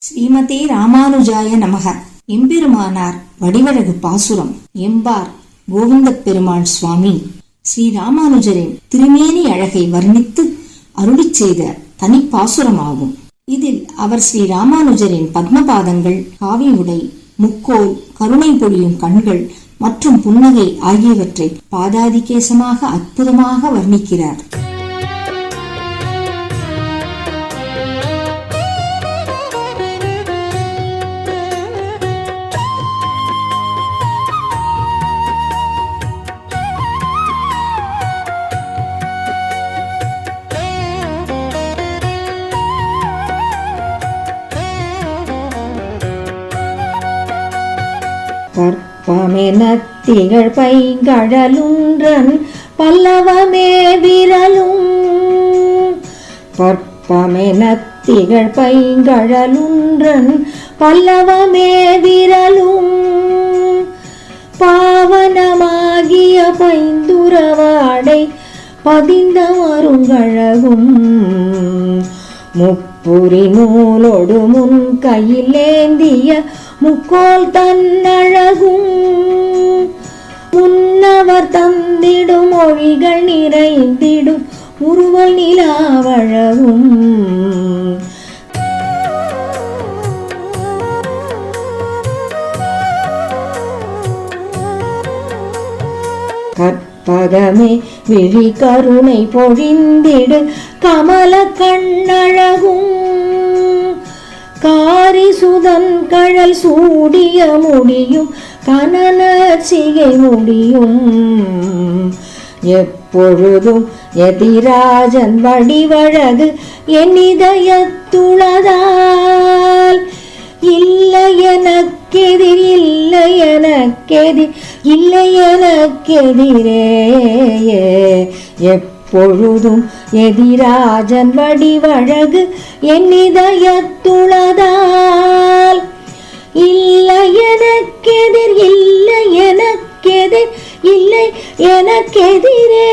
ஸ்ரீமதே ராமானுஜாய நமக. எம்பெருமானார் வடிவழகு பாசுரம். எம்பார் கோவிந்த பெருமாள் சுவாமி ஸ்ரீ ராமானுஜரின் திருமேனி அழகை வர்ணித்து அருளிச் செய்த தனிப்பாசுரமாகும். இதில் அவர் ஸ்ரீ ராமானுஜரின் பத்மபாதங்கள், காவி உடை, முக்கோல், கருணை பொழியும் கண்கள் மற்றும் புன்னகை ஆகியவற்றை பாதாதிகேசமாக அற்புதமாக வர்ணிக்கிறார். கற்பமெனத் திகழ் பைங்கழலுன்றன் பல்லவமே விரலும். கற்பமெனத் திகழ் பைங்கழலுன்றன் பல்லவமே விரலும். பாவனமாகிய பைந்துறவாடை பதிந்த மருங்கழகும். முப்புரி நூலொடு முன் கையில் ஏந்திய முக்கோல் தன்னழகும். முன்னவர் தந்திடும் மொழிகள் நிறைந்திடும் உருவல் நிலாவழகும். கற்பகமே விழி கருணை பொழிந்திடு கமல கண்ணழகும். காரிசுதன் கழல் சூடிய முடியும் கனனச்சிகை முடியும். எப்பொழுதும் எதிராஜன் வடிவழகு என் இதயத்துளதால். இல்லை எனக்கெதிர், இல்லை எனக்கெதிர், இல்லை எனக்கெதிரே. எப்பொழுதும் எதிராஜன் வடிவழகு என் இதயத்துளதால். இல்லை எனக்கெதிர், இல்லை எனக்கெதிர், இல்லை எனக்கெதிரே.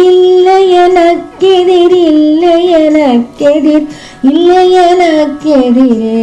இல்லை எனக்கெதிர், இல்லை எனக்கெதிர், இல்லை எனக்கெதிரே.